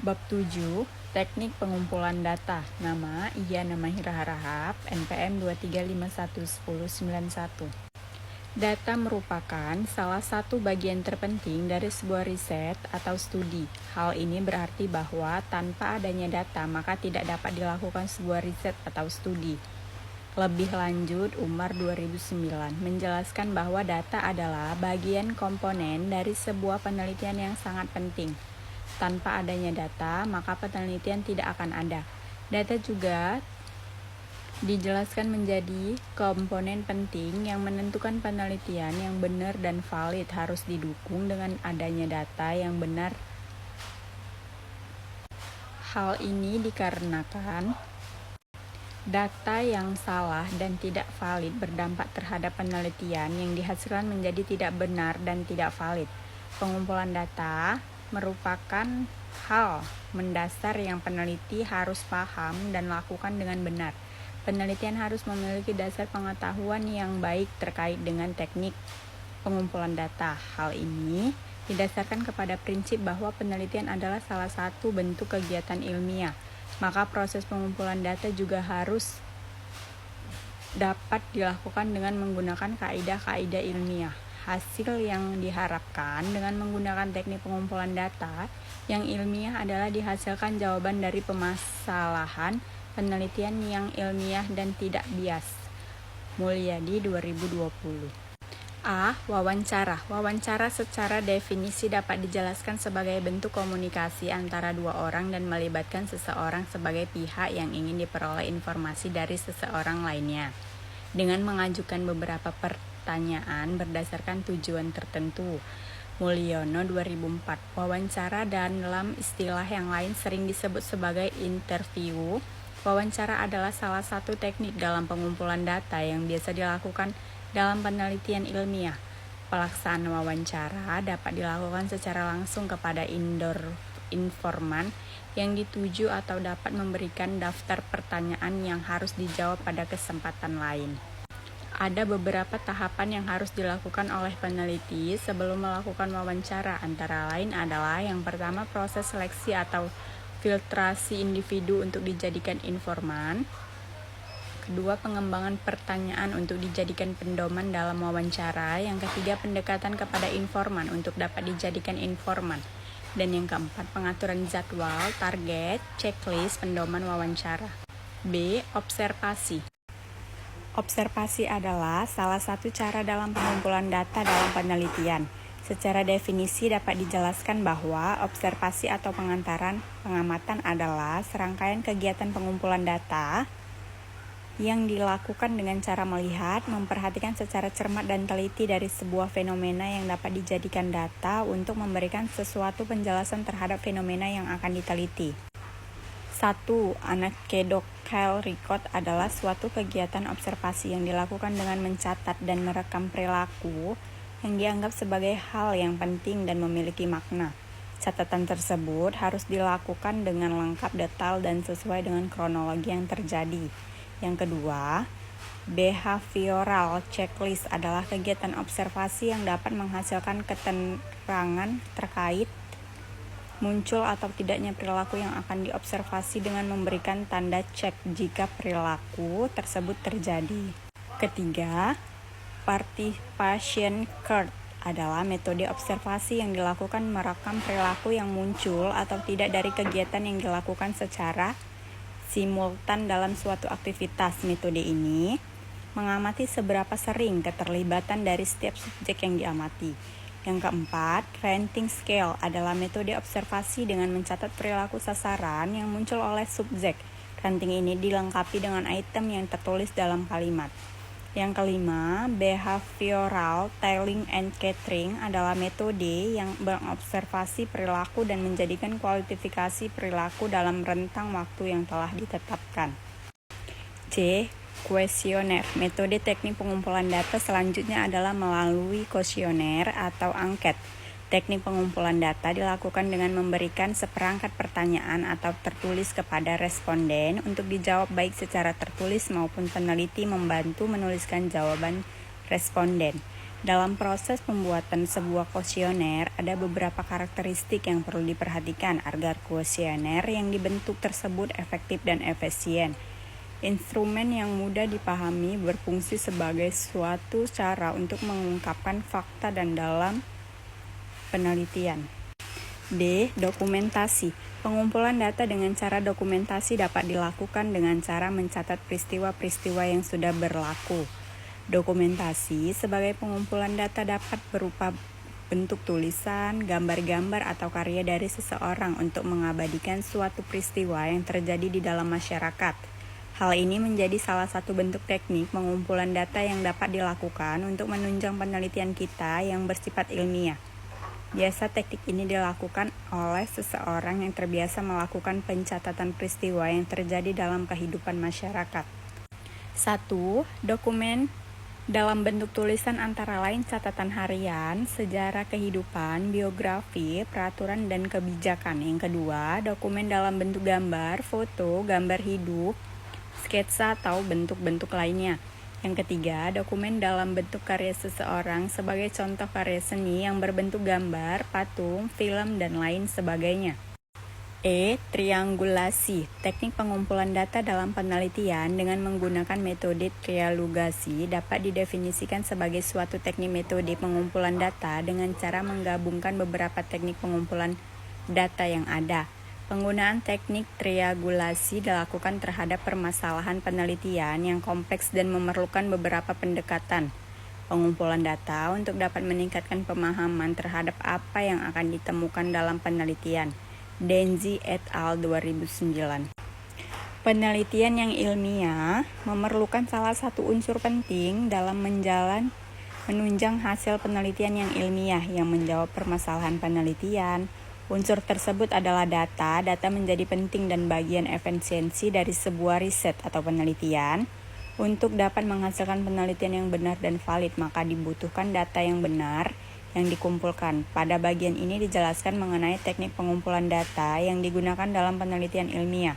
Bab 7, Teknik Pengumpulan Data. Nama Iyana Mahira Harahap, NPM 23511091. Data merupakan salah satu bagian terpenting dari sebuah riset atau studi. Hal ini berarti bahwa tanpa adanya data maka tidak dapat dilakukan sebuah riset atau studi. Lebih lanjut, Umar 2009 menjelaskan bahwa data adalah bagian komponen dari sebuah penelitian yang sangat penting. Tanpa adanya data, maka penelitian tidak akan ada. Data juga dijelaskan menjadi komponen penting yang menentukan penelitian yang benar dan valid harus didukung dengan adanya data yang benar. Hal ini dikarenakan data yang salah dan tidak valid berdampak terhadap penelitian yang dihasilkan menjadi tidak benar dan tidak valid. Pengumpulan data merupakan hal mendasar yang peneliti harus paham dan lakukan dengan benar. Penelitian harus memiliki dasar pengetahuan yang baik terkait dengan teknik pengumpulan data. Hal ini didasarkan kepada prinsip bahwa penelitian adalah salah satu bentuk kegiatan ilmiah. Maka proses pengumpulan data juga harus dapat dilakukan dengan menggunakan kaidah-kaidah ilmiah. Hasil yang diharapkan dengan menggunakan teknik pengumpulan data yang ilmiah adalah dihasilkan jawaban dari permasalahan penelitian yang ilmiah dan tidak bias. Mulyadi 2020. A. Wawancara. Wawancara secara definisi dapat dijelaskan sebagai bentuk komunikasi antara dua orang dan melibatkan seseorang sebagai pihak yang ingin diperoleh informasi dari seseorang lainnya dengan mengajukan beberapa pertanyaan berdasarkan tujuan tertentu. Mulyono 2004. Wawancara dan dalam istilah yang lain sering disebut sebagai interview. Wawancara adalah salah satu teknik dalam pengumpulan data yang biasa dilakukan dalam penelitian ilmiah. Pelaksanaan wawancara dapat dilakukan secara langsung kepada informan yang dituju atau dapat memberikan daftar pertanyaan yang harus dijawab pada kesempatan lain. Ada beberapa tahapan yang harus dilakukan oleh peneliti sebelum melakukan wawancara, antara lain adalah yang pertama proses seleksi atau filtrasi individu untuk dijadikan informan. Kedua, pengembangan pertanyaan untuk dijadikan pedoman dalam wawancara. Yang ketiga, pendekatan kepada informan untuk dapat dijadikan informan. Dan yang keempat, pengaturan jadwal, target, checklist, pedoman wawancara. B. Observasi. Observasi adalah salah satu cara dalam pengumpulan data dalam penelitian. Secara definisi dapat dijelaskan bahwa observasi atau pengamatan adalah serangkaian kegiatan pengumpulan data yang dilakukan dengan cara melihat, memperhatikan secara cermat dan teliti dari sebuah fenomena yang dapat dijadikan data untuk memberikan sesuatu penjelasan terhadap fenomena yang akan diteliti. 1. Anecdotal record adalah suatu kegiatan observasi yang dilakukan dengan mencatat dan merekam perilaku yang dianggap sebagai hal yang penting dan memiliki makna. Catatan tersebut harus dilakukan dengan lengkap, detail, dan sesuai dengan kronologi yang terjadi. Yang kedua, behavioral checklist adalah kegiatan observasi yang dapat menghasilkan keterangan terkait muncul atau tidaknya perilaku yang akan diobservasi dengan memberikan tanda cek jika perilaku tersebut terjadi. Ketiga, participation chart adalah metode observasi yang dilakukan merekam perilaku yang muncul atau tidak dari kegiatan yang dilakukan secara simultan dalam suatu aktivitas. Metode ini mengamati seberapa sering keterlibatan dari setiap subjek yang diamati. Yang keempat, ranting scale adalah metode observasi dengan mencatat perilaku sasaran yang muncul oleh subjek. Ranting ini dilengkapi dengan item yang tertulis dalam kalimat. Yang kelima, behavioral telling and catering adalah metode yang mengobservasi perilaku dan menjadikan kuantifikasi perilaku dalam rentang waktu yang telah ditetapkan. C. Kuesioner. Metode teknik pengumpulan data selanjutnya adalah melalui kuesioner atau angket. Teknik pengumpulan data dilakukan dengan memberikan seperangkat pertanyaan atau tertulis kepada responden untuk dijawab baik secara tertulis maupun peneliti membantu menuliskan jawaban responden. Dalam proses pembuatan sebuah kuesioner, ada beberapa karakteristik yang perlu diperhatikan agar kuesioner yang dibentuk tersebut efektif dan efisien. Instrumen yang mudah dipahami berfungsi sebagai suatu cara untuk mengungkapkan fakta dan dalam penelitian. D. Dokumentasi. Pengumpulan data dengan cara dokumentasi dapat dilakukan dengan cara mencatat peristiwa-peristiwa yang sudah berlaku. Dokumentasi sebagai pengumpulan data dapat berupa bentuk tulisan, gambar-gambar, atau karya dari seseorang untuk mengabadikan suatu peristiwa yang terjadi di dalam masyarakat. Hal ini menjadi salah satu bentuk teknik pengumpulan data yang dapat dilakukan untuk menunjang penelitian kita yang bersifat ilmiah. Biasa teknik ini dilakukan oleh seseorang yang terbiasa melakukan pencatatan peristiwa yang terjadi dalam kehidupan masyarakat. 1. Dokumen dalam bentuk tulisan antara lain catatan harian, sejarah kehidupan, biografi, peraturan, dan kebijakan. Yang kedua, dokumen dalam bentuk gambar, foto, gambar hidup, sketsa, atau bentuk-bentuk lainnya. Yang ketiga, dokumen dalam bentuk karya seseorang sebagai contoh karya seni yang berbentuk gambar, patung, film, dan lain sebagainya. E. Triangulasi. Teknik pengumpulan data dalam penelitian dengan menggunakan metode triangulasi dapat didefinisikan sebagai suatu teknik metode pengumpulan data dengan cara menggabungkan beberapa teknik pengumpulan data yang ada. Penggunaan teknik triangulasi dilakukan terhadap permasalahan penelitian yang kompleks dan memerlukan beberapa pendekatan pengumpulan data untuk dapat meningkatkan pemahaman terhadap apa yang akan ditemukan dalam penelitian. Denzi et al. 2009. Penelitian yang ilmiah memerlukan salah satu unsur penting dalam menunjang hasil penelitian yang ilmiah yang menjawab permasalahan penelitian. Unsur tersebut adalah data. Data menjadi penting dan bagian efisiensi dari sebuah riset atau penelitian. Untuk dapat menghasilkan penelitian yang benar dan valid, maka dibutuhkan data yang benar yang dikumpulkan. Pada bagian ini dijelaskan mengenai teknik pengumpulan data yang digunakan dalam penelitian ilmiah.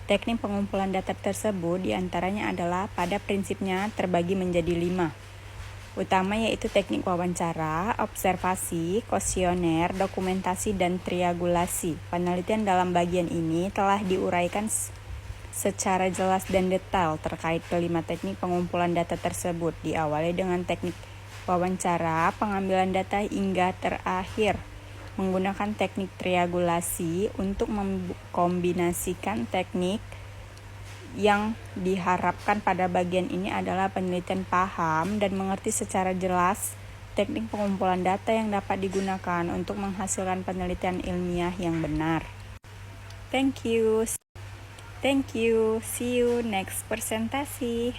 Teknik pengumpulan data tersebut diantaranya adalah pada prinsipnya terbagi menjadi 5 utama, yaitu teknik wawancara, observasi, kuesioner, dokumentasi, dan triangulasi. Penelitian dalam bagian ini telah diuraikan secara jelas dan detail terkait kelima teknik pengumpulan data tersebut, diawali dengan teknik wawancara, pengambilan data, hingga terakhir menggunakan teknik triangulasi untuk mengkombinasikan teknik. Yang diharapkan pada bagian ini adalah penelitian paham dan mengerti secara jelas teknik pengumpulan data yang dapat digunakan untuk menghasilkan penelitian ilmiah yang benar. Thank you. See you next presentasi.